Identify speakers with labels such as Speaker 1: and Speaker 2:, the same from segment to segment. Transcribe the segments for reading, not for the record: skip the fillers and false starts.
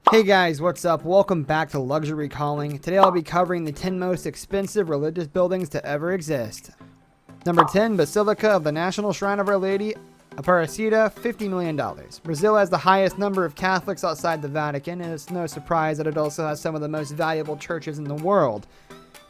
Speaker 1: Hey guys, what's up? Welcome back to Luxury Calling. Today I'll be covering the 10 most expensive religious buildings to ever exist. Number 10, Basilica of the National Shrine of Our Lady, Aparecida, $50 million. Brazil has the highest number of Catholics outside the Vatican, and it's no surprise that it also has some of the most valuable churches in the world.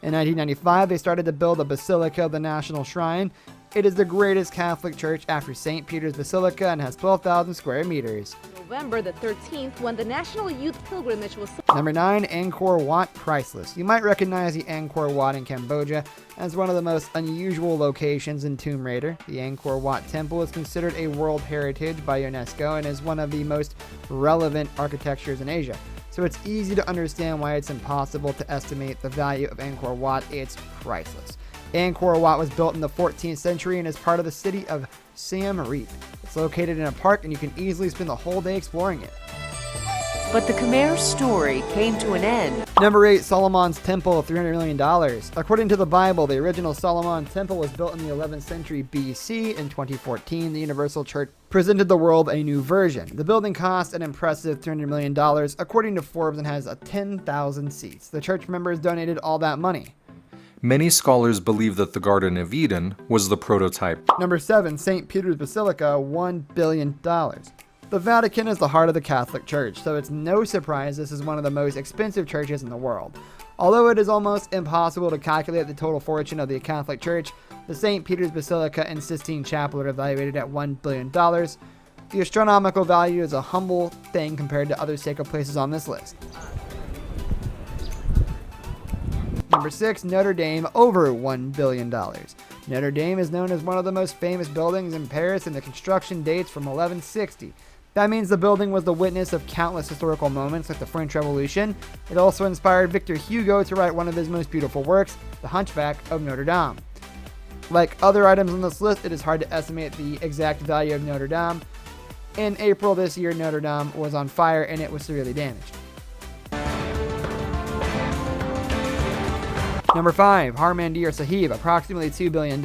Speaker 1: In 1995, they started to build a Basilica of the National Shrine. It is the greatest Catholic church after St. Peter's Basilica and has 12,000 square meters.
Speaker 2: November the 13th, when the National Youth Pilgrimage was...
Speaker 1: Number 9, Angkor Wat, priceless. You might recognize the Angkor Wat in Cambodia as one of the most unusual locations in Tomb Raider. The Angkor Wat Temple is considered a World Heritage by UNESCO and is one of the most relevant architectures in Asia. So it's easy to understand why it's impossible to estimate the value of Angkor Wat. It's priceless. Angkor Wat was built in the 14th century and is part of the city of Siem Reap. It's located in a park and you can easily spend the whole day exploring it.
Speaker 3: But the Khmer story came to an end.
Speaker 1: Number 8, Solomon's Temple, $300 million. According to the Bible, the original Solomon Temple was built in the 11th century BC. In 2014, the Universal Church presented the world a new version. The building cost an impressive $300 million, according to Forbes, and has 10,000 seats. The church members donated all that money.
Speaker 4: Many scholars believe that the Garden of Eden was the prototype.
Speaker 1: Number 7, St. Peter's Basilica, $1 billion. The Vatican is the heart of the Catholic Church, so it's no surprise this is one of the most expensive churches in the world. Although it is almost impossible to calculate the total fortune of the Catholic Church, the St. Peter's Basilica and Sistine Chapel are evaluated at $1 billion. The astronomical value is a humble thing compared to other sacred places on this list. Number 6, Notre Dame, over $1 billion. Notre Dame is known as one of the most famous buildings in Paris, and the construction dates from 1160. That means the building was the witness of countless historical moments like the French Revolution. It also inspired Victor Hugo to write one of his most beautiful works, The Hunchback of Notre Dame. Like other items on this list, it is hard to estimate the exact value of Notre Dame. In April this year, Notre Dame was on fire and it was severely damaged. Number 5, Harmandir Sahib, approximately $2 billion.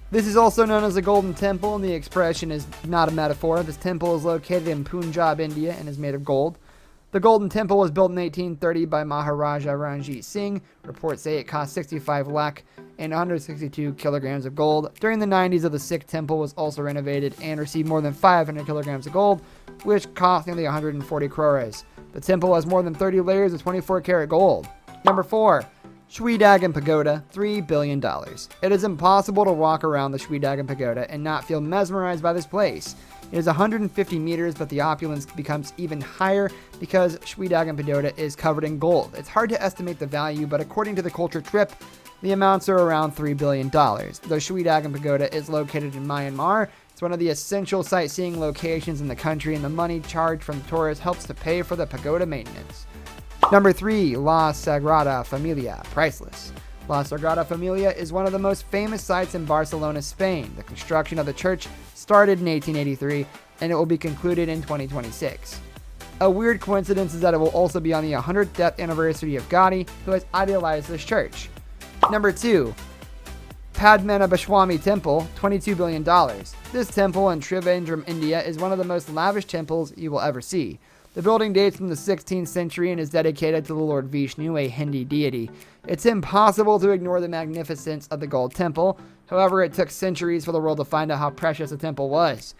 Speaker 1: This is also known as the Golden Temple, and the expression is not a metaphor. This temple is located in Punjab, India, and is made of gold. The Golden Temple was built in 1830 by Maharaja Ranjit Singh. Reports say it cost 65 lakh and 162 kilograms of gold. During the 90s, the Sikh temple was also renovated and received more than 500 kilograms of gold, which cost nearly 140 crores. The temple has more than 30 layers of 24-karat gold. Number 4, Shwedagon Pagoda, $3 billion. It is impossible to walk around the Shwedagon Pagoda and not feel mesmerized by this place. It is 150 meters, but the opulence becomes even higher because Shwedagon Pagoda is covered in gold. It's hard to estimate the value, but according to the Culture Trip, the amounts are around $3 billion. The Shwedagon Pagoda is located in Myanmar. It's one of the essential sightseeing locations in the country, and the money charged from tourists helps to pay for the pagoda maintenance. Number 3, La Sagrada Familia, priceless. La Sagrada Familia is one of the most famous sites in Barcelona, Spain. The construction of the church started in 1883 and it will be concluded in 2026. A weird coincidence is that it will also be on the 100th death anniversary of Gaudi, who has idealized this church. Number 2, Padmanabhaswamy Temple, $22 billion. This temple in Trivandrum, India is one of the most lavish temples you will ever see. The building dates from the 16th century and is dedicated to the Lord Vishnu, a Hindi deity. It's impossible to ignore the magnificence of the gold temple. However, it took centuries for the world to find out how precious the temple was.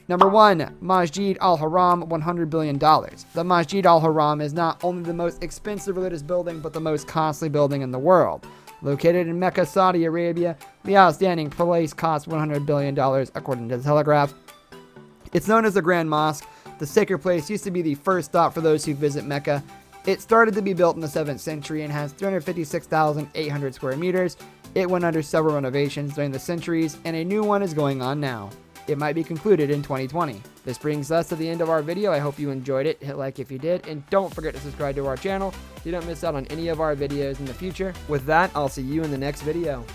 Speaker 1: Number 1, Masjid Al-Haram, $100 billion. The Masjid Al-Haram is not only the most expensive religious building, but the most costly building in the world. Located in Mecca, Saudi Arabia, the outstanding place cost $100 billion, according to the Telegraph. It's known as the Grand Mosque. The sacred place used to be the first stop for those who visit Mecca. It started to be built in the 7th century and has 356,800 square meters. It went under several renovations during the centuries, and a new one is going on now. It might be concluded in 2020. This brings us to the end of our video. I hope you enjoyed it. Hit like if you did, and don't forget to subscribe to our channel so you don't miss out on any of our videos in the future. With that, I'll see you in the next video.